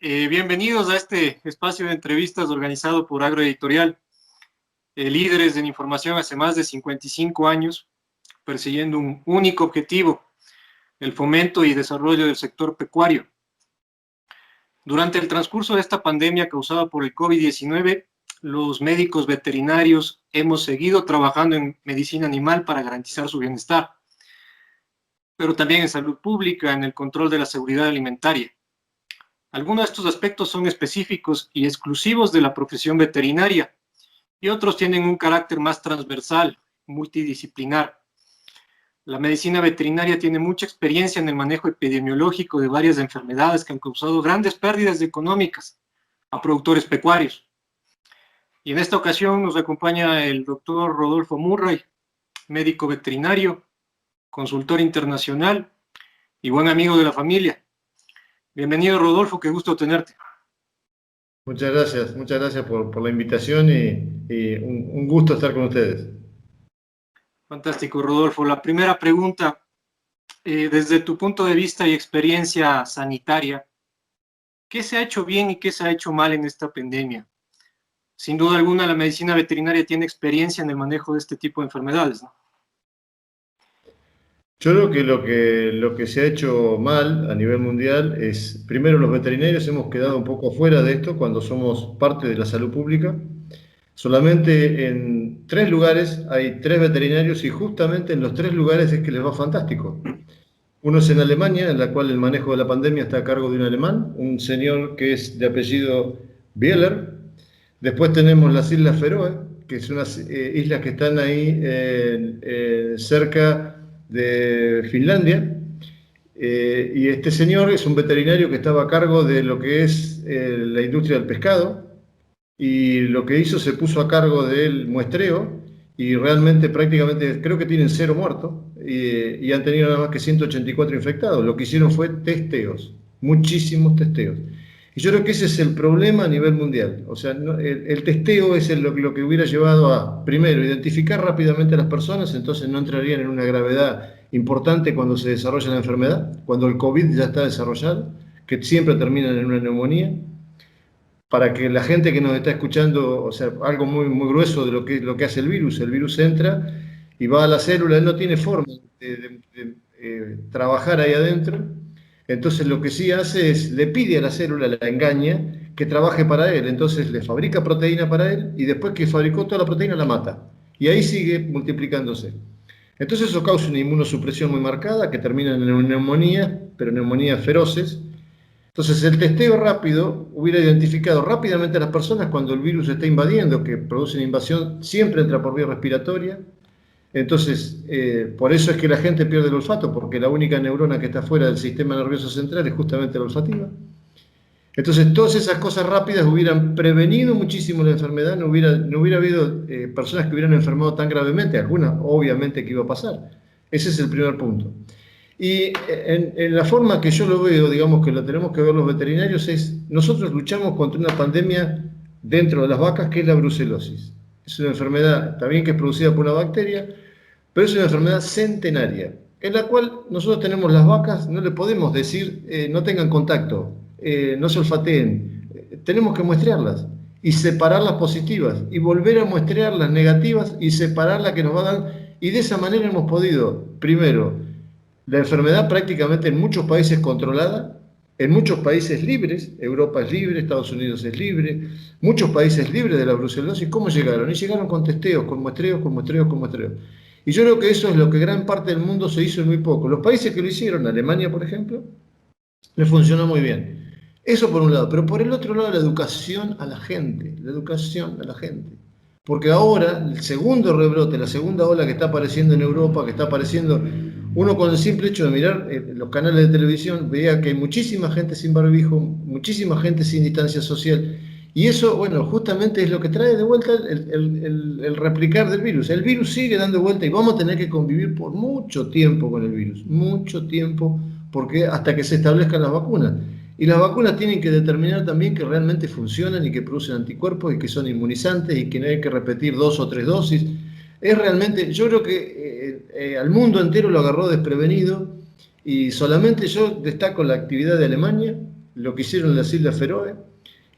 Bienvenidos a este espacio de entrevistas organizado por Agroeditorial, líderes en información hace más de 55 años, persiguiendo un único objetivo, el fomento y desarrollo del sector pecuario. Durante el transcurso de esta pandemia causada por el COVID-19, los médicos veterinarios hemos seguido trabajando en medicina animal para garantizar su bienestar, pero también en salud pública, en el control de la seguridad alimentaria. Algunos de estos aspectos son específicos y exclusivos de la profesión veterinaria y otros tienen un carácter más transversal, multidisciplinar. La medicina veterinaria tiene mucha experiencia en el manejo epidemiológico de varias enfermedades que han causado grandes pérdidas económicas a productores pecuarios. Y en esta ocasión nos acompaña el doctor Rodolfo Murray, médico veterinario, consultor internacional y buen amigo de la familia. Bienvenido, Rodolfo, qué gusto tenerte. Muchas gracias por la invitación y un gusto estar con ustedes. Fantástico, Rodolfo. La primera pregunta, desde tu punto de vista y experiencia sanitaria, ¿qué se ha hecho bien y qué se ha hecho mal en esta pandemia? Sin duda alguna, la medicina veterinaria tiene experiencia en el manejo de este tipo de enfermedades, ¿no? Yo creo que lo que se ha hecho mal a nivel mundial es, primero, los veterinarios hemos quedado un poco afuera de esto cuando somos parte de la salud pública. Solamente en 3 lugares hay 3 veterinarios y justamente en los 3 lugares es que les va fantástico. Uno es en Alemania, en la cual el manejo de la pandemia está a cargo de un alemán, un señor que es de apellido Bieler. Después tenemos las Islas Feroe, que son unas islas que están ahí cerca de Finlandia. Y este señor es un veterinario que estaba a cargo de lo que es la industria del pescado, y lo que hizo, se puso a cargo del muestreo, y realmente prácticamente creo que tienen 0 muertos y han tenido nada más que 184 infectados. Lo que hicieron fue testeos, muchísimos testeos. Y yo creo que ese es el problema a nivel mundial. O sea, el testeo es lo que hubiera llevado a, primero, identificar rápidamente a las personas, entonces no entrarían en una gravedad importante cuando se desarrolla la enfermedad, cuando el COVID ya está desarrollado, que siempre terminan en una neumonía. Para que la gente que nos está escuchando, o sea, algo muy grueso de lo que hace el virus entra y va a la célula, él no tiene forma de trabajar ahí adentro. Entonces lo que sí hace es, le pide a la célula, la engaña, que trabaje para él. Entonces le fabrica proteína para él y después que fabricó toda la proteína la mata. Y ahí sigue multiplicándose. Entonces eso causa una inmunosupresión muy marcada que termina en neumonía, pero neumonías feroces. Entonces el testeo rápido hubiera identificado rápidamente a las personas cuando el virus está invadiendo, que produce una invasión, siempre entra por vía respiratoria. Entonces, por eso es que la gente pierde el olfato, porque la única neurona que está fuera del sistema nervioso central es justamente la olfativa. Entonces, todas esas cosas rápidas hubieran prevenido muchísimo la enfermedad, no hubiera habido personas que hubieran enfermado tan gravemente, algunas obviamente que iba a pasar. Ese es el primer punto. Y en la forma que yo lo veo, digamos que lo tenemos que ver los veterinarios, es nosotros luchamos contra una pandemia dentro de las vacas que es la brucelosis. Es una enfermedad, también que es producida por una bacteria, pero es una enfermedad centenaria, en la cual nosotros tenemos las vacas, no le podemos decir no tengan contacto, no se olfateen, tenemos que muestrearlas y separar las positivas y volver a muestrear las negativas y separar las que nos van a dar, y de esa manera hemos podido, primero, la enfermedad prácticamente en muchos países controlada, en muchos países libres, Europa es libre, Estados Unidos es libre, muchos países libres de la brucelosis. ¿Cómo llegaron? Y llegaron con testeos, con muestreos. Y yo creo que eso es lo que gran parte del mundo se hizo en muy poco. Los países que lo hicieron, Alemania por ejemplo, le funcionó muy bien. Eso por un lado, pero por el otro lado la educación a la gente, Porque ahora el segundo rebrote, la segunda ola que está apareciendo en Europa, que está apareciendo, uno con el simple hecho de mirar los canales de televisión, veía que hay muchísima gente sin barbijo, muchísima gente sin distancia social. Y eso, bueno, justamente es lo que trae de vuelta el replicar del virus. El virus sigue dando vuelta y vamos a tener que convivir por mucho tiempo con el virus, mucho tiempo, porque hasta que se establezcan las vacunas. Y las vacunas tienen que determinar también que realmente funcionan y que producen anticuerpos y que son inmunizantes y que no hay que repetir 2 o 3 dosis. Es realmente, yo creo que al mundo entero lo agarró desprevenido, y solamente yo destaco la actividad de Alemania, lo que hicieron en las Islas Feroe,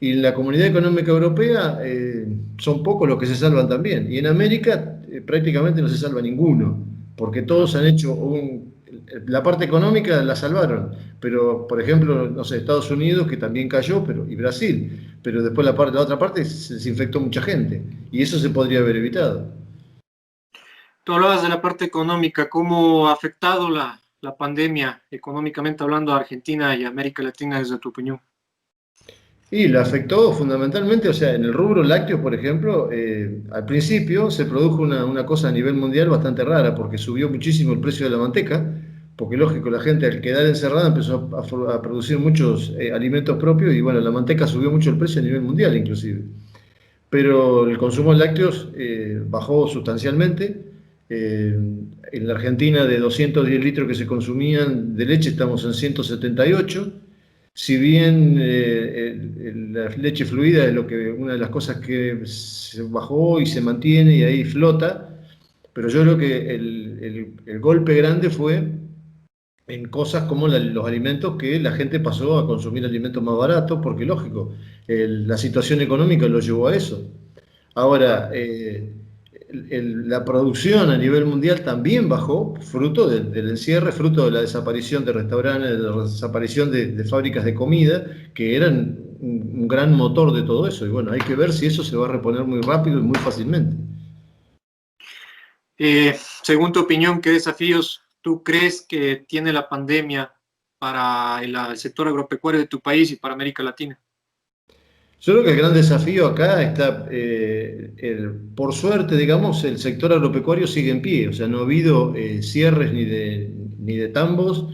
y en la Comunidad Económica Europea son pocos los que se salvan también. Y en América prácticamente no se salva ninguno, porque todos han hecho la parte económica la salvaron, pero por ejemplo, no sé, Estados Unidos que también cayó, y Brasil, pero después la otra parte se desinfectó mucha gente, y eso se podría haber evitado. Tú hablabas de la parte económica, ¿cómo ha afectado la pandemia económicamente hablando a Argentina y América Latina desde tu opinión? Y la afectó fundamentalmente, o sea, en el rubro lácteos, por ejemplo, al principio se produjo una cosa a nivel mundial bastante rara, porque subió muchísimo el precio de la manteca, porque lógico, la gente al quedar encerrada empezó a producir muchos alimentos propios y bueno, la manteca subió mucho el precio a nivel mundial inclusive. Pero el consumo de lácteos bajó sustancialmente. En la Argentina de 210 litros que se consumían de leche estamos en 178. Si bien la leche fluida es una de las cosas que se bajó y se mantiene y ahí flota, pero yo creo que el golpe grande fue en cosas como los alimentos, que la gente pasó a consumir alimentos más baratos, porque lógico, la situación económica lo llevó a eso. Ahora, la producción a nivel mundial también bajó, fruto del encierre, fruto de la desaparición de restaurantes, de la desaparición de fábricas de comida, que eran un gran motor de todo eso. Y bueno, hay que ver si eso se va a reponer muy rápido y muy fácilmente. Según tu opinión, ¿qué desafíos tú crees que tiene la pandemia para el sector agropecuario de tu país y para América Latina? Yo creo que el gran desafío acá está, por suerte, digamos, el sector agropecuario sigue en pie, o sea, no ha habido cierres ni de tambos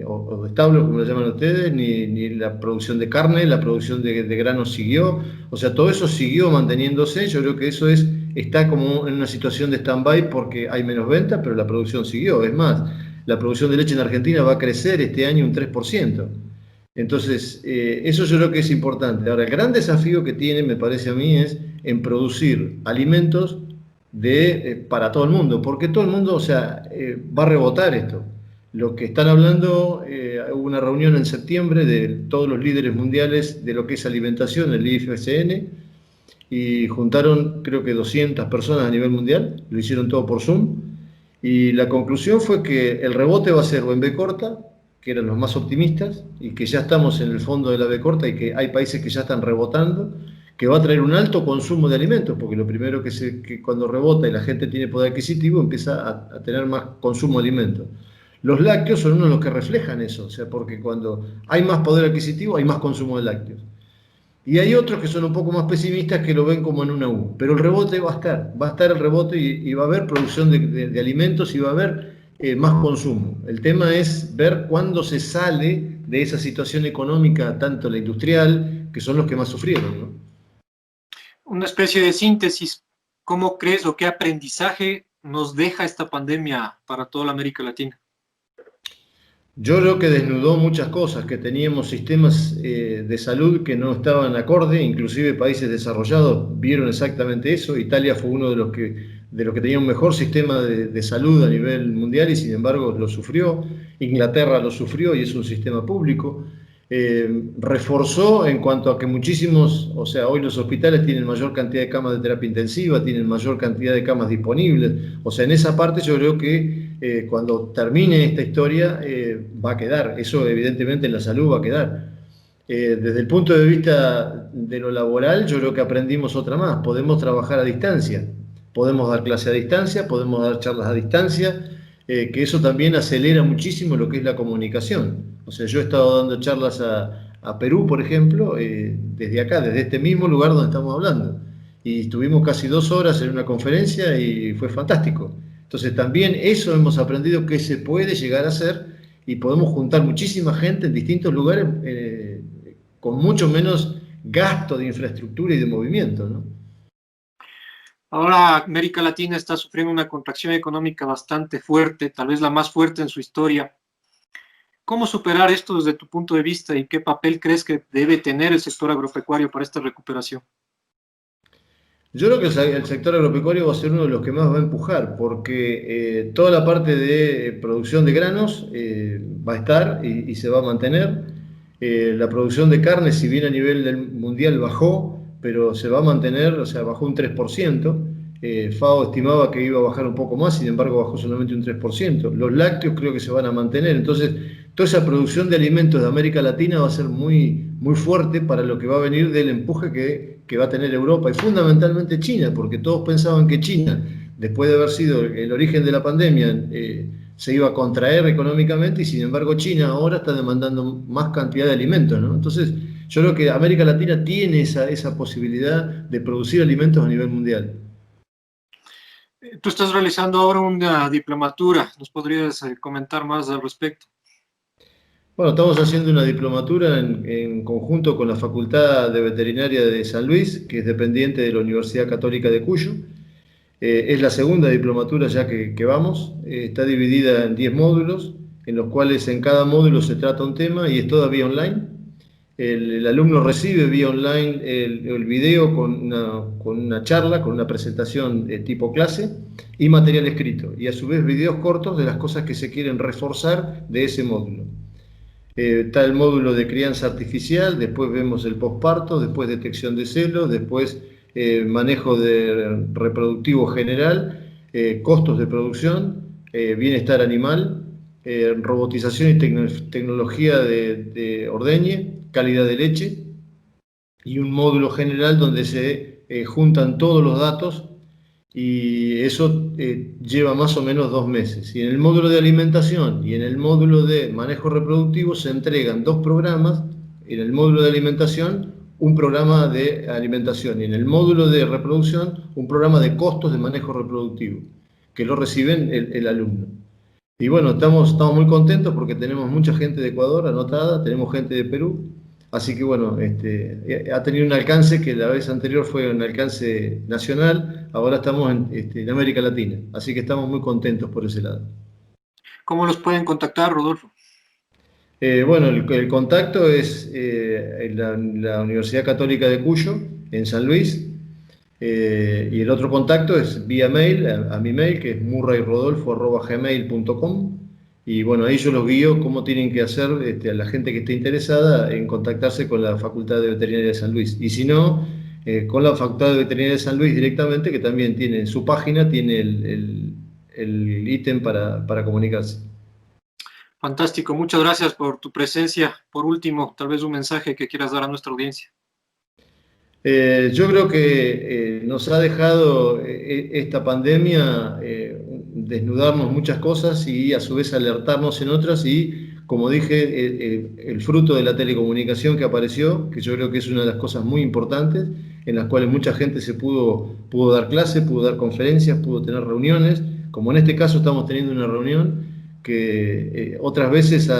o de establos, como lo llaman ustedes, ni la producción de carne, la producción de granos siguió, o sea, todo eso siguió manteniéndose. Yo creo que eso está como en una situación de stand-by porque hay menos venta, pero la producción siguió. Es más, la producción de leche en Argentina va a crecer este año un 3%. Entonces, eso yo creo que es importante. Ahora, el gran desafío que tiene, me parece a mí, es en producir alimentos para todo el mundo, porque todo el mundo, o sea, va a rebotar esto. Lo que están hablando, hubo una reunión en septiembre de todos los líderes mundiales de lo que es alimentación, el IFCN, y juntaron creo que 200 personas a nivel mundial, lo hicieron todo por Zoom, y la conclusión fue que el rebote va a ser o en B corta, que eran los más optimistas, y que ya estamos en el fondo de la B corta y que hay países que ya están rebotando, que va a traer un alto consumo de alimentos, porque lo primero que cuando rebota y la gente tiene poder adquisitivo, empieza a tener más consumo de alimentos. Los lácteos son uno de los que reflejan eso, o sea, porque cuando hay más poder adquisitivo, hay más consumo de lácteos. Y hay otros que son un poco más pesimistas que lo ven como en una U. Pero el rebote va a estar el rebote y va a haber producción de alimentos y va a haber más consumo. El tema es ver cuándo se sale de esa situación económica, tanto la industrial, que son los que más sufrieron, ¿no? Una especie de síntesis, ¿cómo crees o qué aprendizaje nos deja esta pandemia para toda la América Latina? Yo creo que desnudó muchas cosas, que teníamos sistemas de salud que no estaban acorde, inclusive países desarrollados vieron exactamente eso. Italia fue uno de los que tenía un mejor sistema de salud a nivel mundial y sin embargo lo sufrió. Inglaterra lo sufrió y es un sistema público. Reforzó en cuanto a que muchísimos, o sea, hoy los hospitales tienen mayor cantidad de camas de terapia intensiva, tienen mayor cantidad de camas disponibles. O sea, en esa parte yo creo que cuando termine esta historia va a quedar, eso evidentemente en la salud va a quedar. Desde el punto de vista de lo laboral, yo creo que aprendimos otra más, podemos trabajar a distancia, podemos dar clase a distancia, podemos dar charlas a distancia, que eso también acelera muchísimo lo que es la comunicación. O sea, yo he estado dando charlas a Perú, por ejemplo, desde acá, desde este mismo lugar donde estamos hablando, y estuvimos casi 2 horas en una conferencia y fue fantástico. Entonces también eso hemos aprendido que se puede llegar a hacer y podemos juntar muchísima gente en distintos lugares con mucho menos gasto de infraestructura y de movimiento, ¿no? Ahora América Latina está sufriendo una contracción económica bastante fuerte, tal vez la más fuerte en su historia. ¿Cómo superar esto desde tu punto de vista y qué papel crees que debe tener el sector agropecuario para esta recuperación? Yo creo que el sector agropecuario va a ser uno de los que más va a empujar, porque toda la parte de producción de granos va a estar y se va a mantener. La producción de carne, si bien a nivel del mundial bajó, pero se va a mantener, o sea, bajó un 3%. FAO estimaba que iba a bajar un poco más, sin embargo bajó solamente un 3%. Los lácteos creo que se van a mantener. Entonces, toda esa producción de alimentos de América Latina va a ser muy, muy fuerte para lo que va a venir del empuje que va a tener Europa y fundamentalmente China, porque todos pensaban que China, después de haber sido el origen de la pandemia, se iba a contraer económicamente y sin embargo China ahora está demandando más cantidad de alimentos, ¿no? Entonces yo creo que América Latina tiene esa posibilidad de producir alimentos a nivel mundial. Tú estás realizando ahora una diplomatura, ¿nos podrías comentar más al respecto? Bueno, estamos haciendo una diplomatura en conjunto con la Facultad de Veterinaria de San Luis, que es dependiente de la Universidad Católica de Cuyo. Es la segunda diplomatura ya que vamos. Está dividida en 10 módulos, en los cuales en cada módulo se trata un tema y es toda vía online. El alumno recibe vía online el video con una charla, con una presentación tipo clase y material escrito. Y a su vez videos cortos de las cosas que se quieren reforzar de ese módulo. Está el módulo de crianza artificial, después vemos el posparto, después detección de celos, después manejo reproductivo general, costos de producción, bienestar animal, robotización y tecnología de ordeñe, calidad de leche, y un módulo general donde se juntan todos los datos y eso lleva más o menos 2 meses. Y en el módulo de alimentación y en el módulo de manejo reproductivo se entregan 2 programas. En el módulo de alimentación, un programa de alimentación y en el módulo de reproducción, un programa de costos de manejo reproductivo, que lo reciben el alumno. Y bueno, estamos muy contentos porque tenemos mucha gente de Ecuador anotada, tenemos gente de Perú, así que bueno, ha tenido un alcance que la vez anterior fue un alcance nacional, ahora estamos en América Latina, así que estamos muy contentos por ese lado. ¿Cómo los pueden contactar, Rodolfo? Bueno, el contacto es en la Universidad Católica de Cuyo, en San Luis, y el otro contacto es vía mail, a mi mail, que es murrayrodolfo@gmail.com. Y bueno, ahí yo los guío cómo tienen que hacer a la gente que esté interesada en contactarse con la Facultad de Veterinaria de San Luis. Y si no, con la Facultad de Veterinaria de San Luis directamente, que también tiene en su página, tiene el ítem para comunicarse. Fantástico, muchas gracias por tu presencia. Por último, tal vez un mensaje que quieras dar a nuestra audiencia. Yo creo que nos ha dejado esta pandemia desnudarnos muchas cosas y a su vez alertarnos en otras y, como dije, el fruto de la telecomunicación que apareció, que yo creo que es una de las cosas muy importantes, en las cuales mucha gente pudo dar clases, pudo dar conferencias, pudo tener reuniones, como en este caso estamos teniendo una reunión que otras veces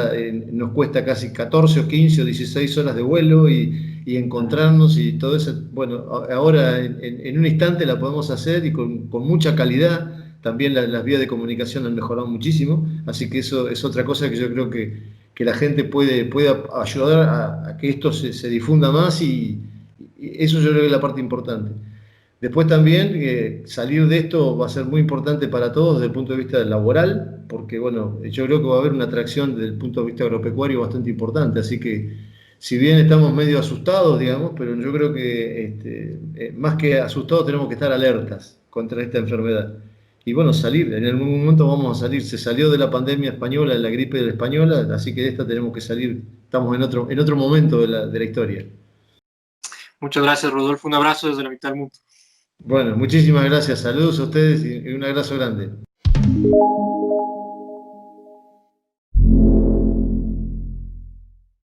nos cuesta casi 14 o 15 o 16 horas de vuelo y encontrarnos y todo eso. Bueno, ahora en un instante la podemos hacer y con mucha calidad. También las vías de comunicación han mejorado muchísimo, así que eso es otra cosa que yo creo que la gente puede ayudar a que esto se difunda más y eso yo creo que es la parte importante. Después también salir de esto va a ser muy importante para todos desde el punto de vista laboral, porque bueno, yo creo que va a haber una atracción desde el punto de vista agropecuario bastante importante, así que si bien estamos medio asustados, digamos, pero yo creo que más que asustados tenemos que estar alertas contra esta enfermedad. Y bueno, salir, en algún momento vamos a salir, se salió de la pandemia española, de la gripe de la española, así que de esta tenemos que salir, estamos en otro momento de la historia. Muchas gracias, Rodolfo. Un abrazo desde la mitad del mundo. Bueno, muchísimas gracias. Saludos a ustedes y un abrazo grande.